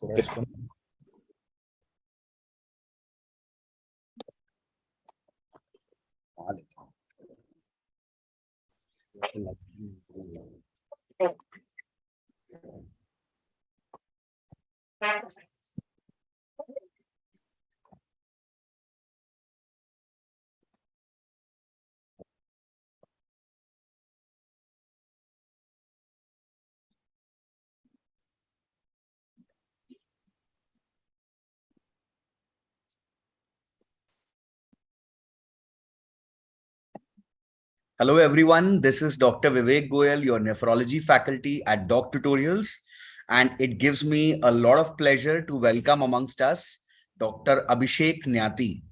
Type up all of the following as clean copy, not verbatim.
Yes. Hello, everyone. This is Dr. Vivek Goel, your nephrology faculty at Doc Tutorials. And it gives me a lot of pleasure to welcome amongst us Dr. Abhishek Nyati.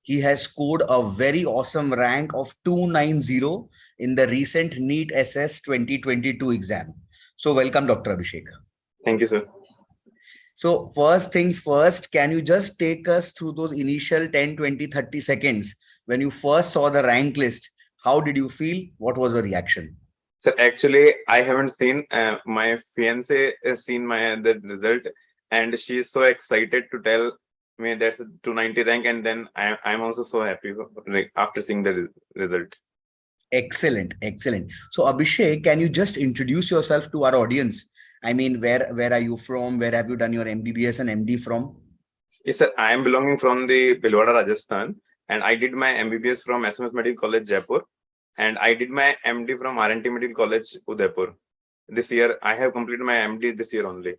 He has scored a very awesome rank of 290 in the recent NEET SS 2022 exam. So, welcome, Dr. Abhishek. Thank you, sir. So, first things first, can you just take us through those initial 10, 20, 30 seconds when you first saw the rank list? How did you feel? What was your reaction? So actually, I haven't seen my fiance has seen my the result, and she is so excited to tell me that's a 290 rank, and then I'm also so happy after seeing the result. Excellent, excellent. So, Abhishek, can you just introduce yourself to our audience? I mean, where are you from? Where have you done your MBBS and MD from? Yes, sir. I am belonging from the Bhilwara, Rajasthan, and I did my MBBS from SMS Medical College, Jaipur, and I did my MD from RNT Medical College, Udaipur. This year, I have completed my MD this year only.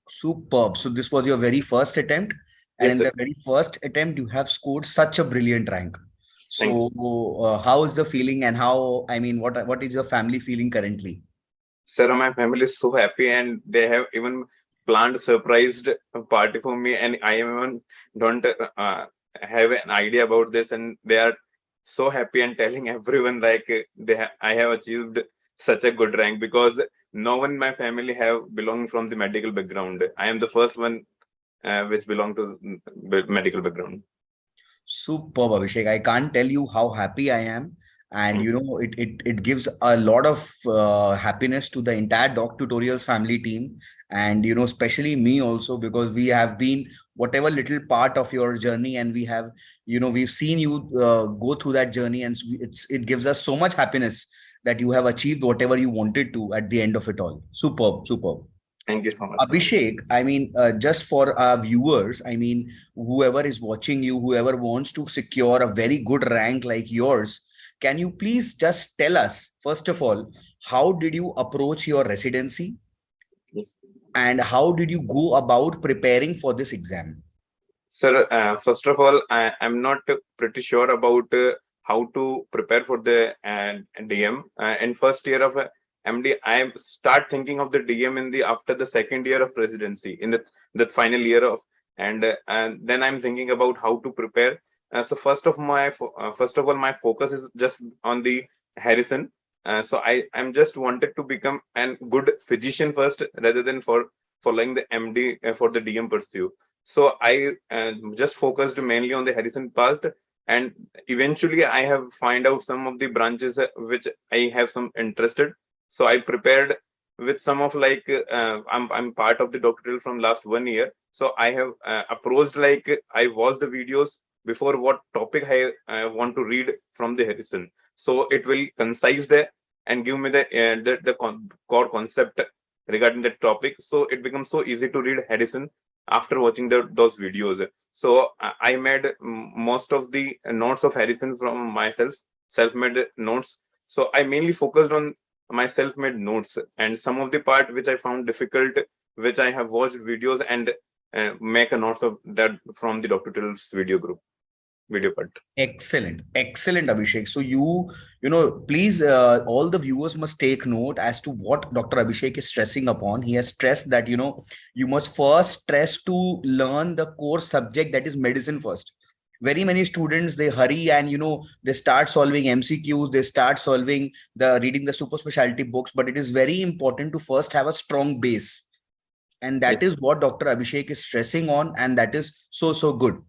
Superb. So, this was your very first attempt, and Yes, in sir. the very first attempt, you have scored such a brilliant rank. Thank you. So, how is the feeling, and how? I mean, what is your family feeling currently? Sir, my family is so happy, and they have even planned surprised party for me, and I even don't have an idea about this, and they are so happy and telling everyone like I have achieved such a good rank because no one in my family have belonging from the medical background. I am the first one which belong to medical background. Superb, Abhishek. I can't tell you how happy I am. And Thank you you. know, it gives a lot of happiness to the entire Doc Tutorials family team. And you know, especially me also, because we have been whatever little part of your journey, and we have, you know, we've seen you go through that journey, and it gives us so much happiness that you have achieved whatever you wanted to at the end of it all. Superb, superb. Thank you so much, sir. Abhishek, I mean, just for our viewers, I mean, whoever is watching you, whoever wants to secure a very good rank like yours, can you please just tell us, first of all, how did you approach your residency Yes. and how did you go about preparing for this exam? Sir, first of all, I'm not pretty sure about how to prepare for the DM. In first year of MD, I start thinking of the DM in the after the second year of residency in the final year of, and then I'm thinking about how to prepare. So first of all, my focus is just on the Harrison. So I'm just wanted to become a good physician first rather than for following the MD for the DM pursuit. So I just focused mainly on the Harrison part, and eventually I have find out some of the branches which I have some interested. So I prepared with some of like I'm part of the doctoral from last 1 year. So I have approached like I watched the videos before what topic I want to read from the Harrison. So it will concise there and give me the core concept regarding the topic. So it becomes so easy to read Harrison after watching those videos. So I made most of the notes of Harrison from myself, self-made notes. So I mainly focused on my self-made notes and some of the part which I found difficult, which I have watched videos and make a notes of that from the Dr. Till's video part. Excellent, excellent, Abhishek. So you know, please, all the viewers must take note as to what Dr. Abhishek is stressing upon. He has stressed that you know you must first stress to learn the core subject, that is medicine first. Very many students, they hurry and you know they start solving MCQs, they start solving the reading the super specialty books, but it is very important to first have a strong base, and Yes. that is what Dr. Abhishek is stressing on, and that is so good.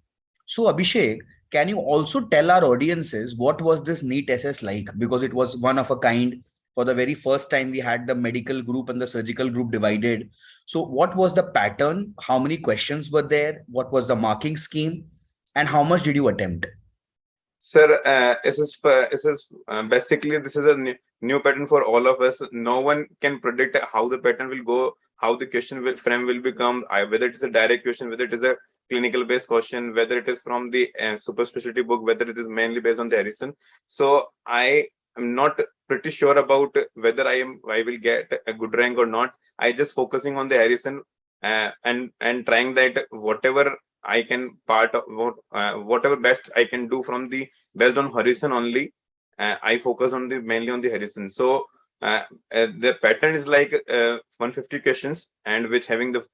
So, Abhishek, can you also tell our audiences what was this NEET SS like? Because it was one of a kind. For the very first time, we had the medical group and the surgical group divided. So what was the pattern? How many questions were there? What was the marking scheme? And how much did you attempt? Sir, basically this is a new pattern for all of us. No one can predict how the pattern will go, how the question will frame will become, whether it is a direct question, whether it is a clinical based question, whether it is from the super specialty book, whether it is mainly based on the Harrison. So I am not pretty sure about whether I will get a good rank or not. I just focusing on the Harrison, and trying that whatever I can part of whatever best I can do from the based on Harrison only. I focus on the mainly on the Harrison. So the pattern is like 150 questions, and which having the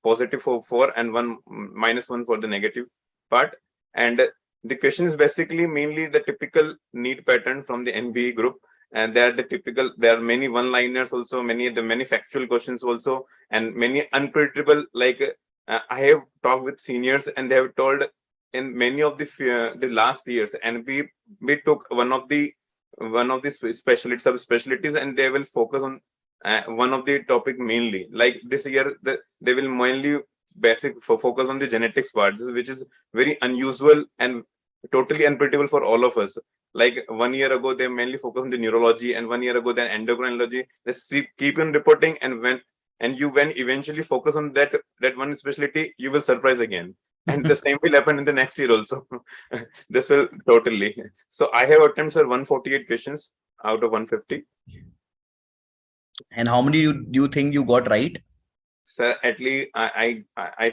positive for 4 and one -1 for the negative part. And the question is basically mainly the typical NEET pattern from the NBE group. And they are the typical. There are many one-liners also, many factual questions also, and many unpredictable. Like I have talked with seniors, and they have told in many of the last years, and we took one of the specialties subspecialties, and they will focus on one of the topic mainly. Like this year, they will mainly focus on the genetics part, which is very unusual and totally unpredictable for all of us. Like 1 year ago, they mainly focus on the neurology, and 1 year ago, then endocrinology. They keep on reporting, and you when eventually focus on that one specialty, you will surprise again. And the same will happen in the next year also. This will totally. So I have attempts at 148 questions out of 150. And how many do you think you got right? So at least I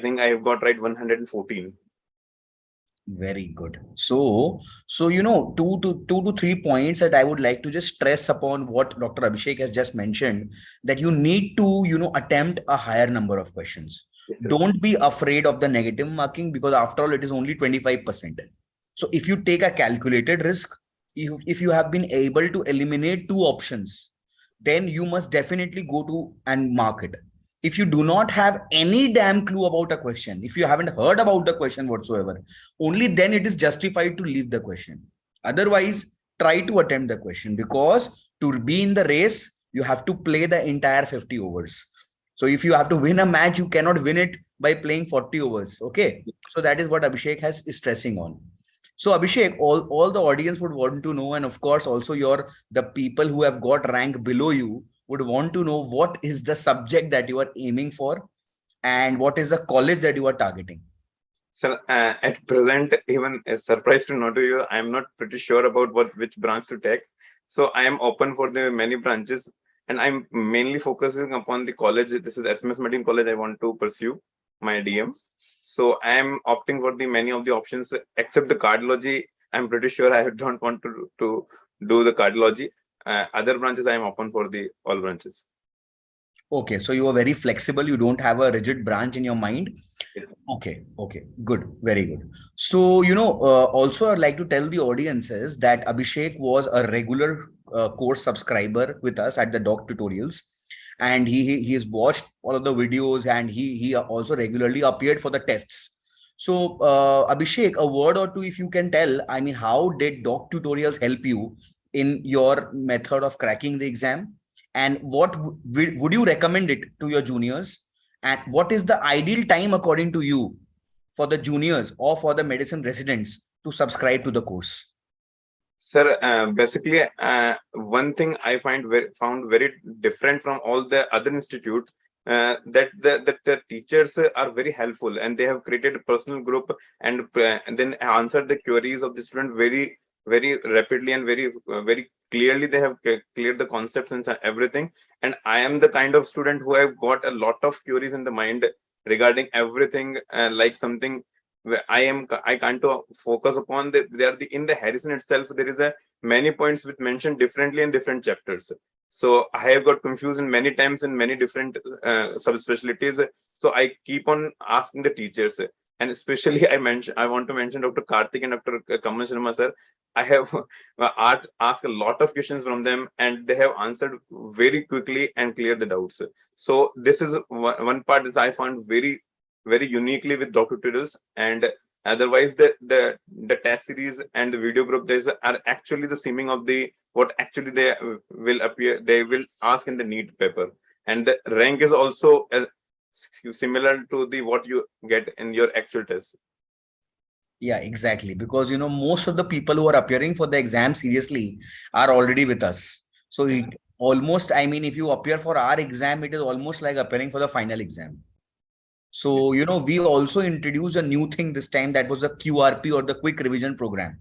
think I have got right 114. Very good. So two to three points that I would like to just stress upon what Dr. Abhishek has just mentioned, that you need to attempt a higher number of questions. Yes, sir. Don't be afraid of the negative marking, because after all, it is only 25%. So if you take a calculated risk, if you have been able to eliminate two options, then you must definitely go to and mark it. If you do not have any damn clue about a question, if you haven't heard about the question whatsoever, only then it is justified to leave the question. Otherwise, try to attempt the question, because to be in the race, you have to play the entire 50 overs. So if you have to win a match, you cannot win it by playing 40 overs. Okay. So that is what Abhishek is stressing on. So Abhishek, all the audience would want to know, and of course also the people who have got rank below you would want to know what is the subject that you are aiming for, and what is the college that you are targeting. So at present, even surprised to know to you, I am not pretty sure about which branch to take. So I am open for the many branches, and I'm mainly focusing upon the college. This is SMS Martin College. I want to pursue my DM. So I am opting for the many of the options except the cardiology. I'm pretty sure I don't want to do the cardiology. Other branches, I am open for the all branches. Okay, so you are very flexible. You don't have a rigid branch in your mind. Okay, okay, good, very good. So, also I'd like to tell the audiences that Abhishek was a regular course subscriber with us at the doc tutorials, and he has watched all of the videos, and he also regularly appeared for the tests. So, Abhishek, a word or two, if you can tell, I mean, how did doc tutorials help you in your method of cracking the exam? And what would you recommend it to your juniors? And what is the ideal time, according to you, for the juniors or for the medicine residents to subscribe to the course? Sir, basically, one thing I found very different from all the other institute, that the teachers are very helpful, and they have created a personal group, and then answered the queries of the student very rapidly and very clearly. They have cleared the concepts and everything. And I am the kind of student who have got a lot of queries in the mind regarding everything, like something where I can't focus upon they are in the Harrison itself. There is a many points which mentioned differently in different chapters. So I have got confused in many times in many different subspecialties. So I keep on asking the teachers, and especially I want to mention Dr. Karthik and Dr. Kamal Sharma sir. I have asked a lot of questions from them, and they have answered very quickly and cleared the doubts. So this is one part that I found very uniquely with Dr. Tutorials. And otherwise the test series and the video group, there's are actually the seeming of the what actually they will appear, they will ask in the NEET paper. And the rank is also similar to the what you get in your actual test. Yeah, exactly. Because, most of the people who are appearing for the exam seriously are already with us. So Yes, it almost, I mean, if you appear for our exam, it is almost like appearing for the final exam. yes, So, we also introduced a new thing this time, that was the QRP, or the quick revision program.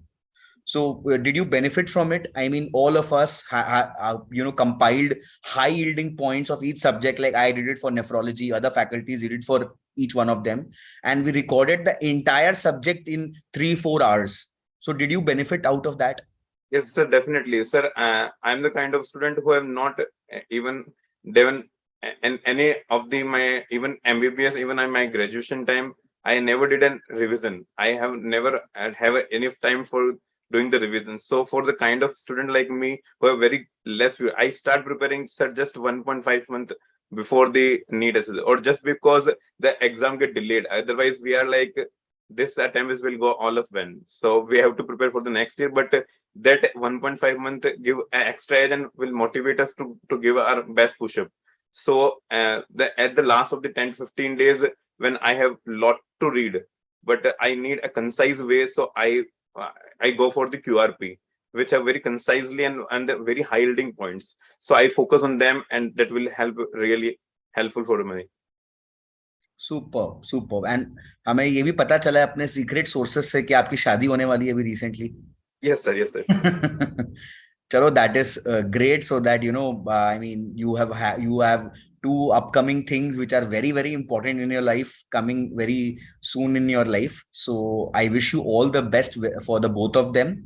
So, did you benefit from it? I mean, all of us, compiled high yielding points of each subject. Like I did it for nephrology, other faculties did it for each one of them. And we recorded the entire subject in 3-4 hours. So, did you benefit out of that? yes, sir, definitely, sir. I'm the kind of student who have not even done in any of the my even MBBS, even in my graduation time. I never did a revision. I have never have enough time for doing the revision. So for the kind of student like me who have very less, I start preparing, sir, just 1.5 month before the NEET assessment, or just because the exam get delayed. Otherwise, we are like this attempt will go all of when. So we have to prepare for the next year, but that 1.5 month give extra edge and will motivate us to give our best push up. So at the last of the 10 to 15 days, when I have lot to read, but I need a concise way, so I go for the QRP, which are very concisely and the very high yielding points. So I focus on them, and that will help really helpful for me. Super super and हमें ये भी पता चला है अपने secret sources से कि आपकी शादी होने वाली है अभी recently. Yes, sir. Yes, sir. Chalo, that is great. So that I mean, you have two upcoming things which are very very important in your life coming very soon in your life. So I wish you all the best for the both of them,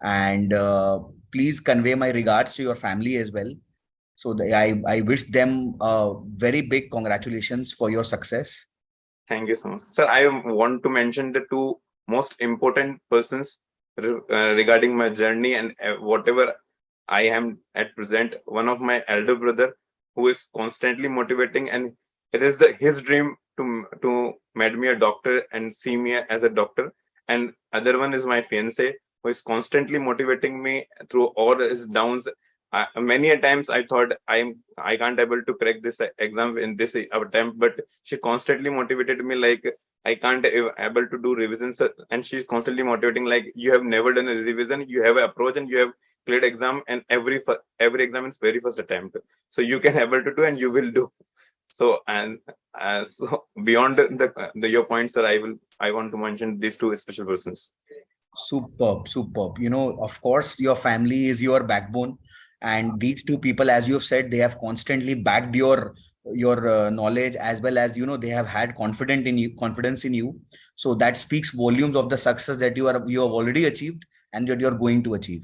and please convey my regards to your family as well. So I wish them very big congratulations for your success. Thank you so much, sir. I want to mention the two most important persons regarding my journey and whatever I am at present. One of my elder brother, who is constantly motivating, and it is his dream to make me a doctor and see me as a doctor. And other one is my fiance, who is constantly motivating me through all his downs. Many a times I thought I can't able to crack this exam in this attempt, but she constantly motivated me like I can't able to do revisions, and she's constantly motivating like you have never done a revision, you have an approach, and you have cleared exam, and every exam is very first attempt, so you can able to do and you will do. So and so beyond the your points, sir, I want to mention these two special persons. Superb, superb. Of course, your family is your backbone, and these two people, as you have said, they have constantly backed your knowledge, as well as they have had confidence in you. So that speaks volumes of the success that you have already achieved and that you're going to achieve.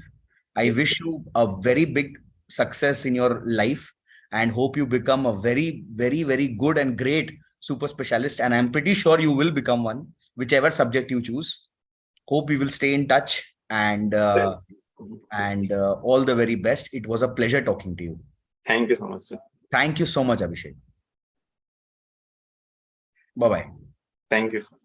I Yes, wish you a very big success in your life, and hope you become a very, very, very good and great super specialist. And I'm pretty sure you will become one, whichever subject you choose. Hope we will stay in touch, sir. and all the very best. It was a pleasure talking to you. Thank you so much, sir. Thank you so much, Abhishek. Bye bye. Thank you, sir.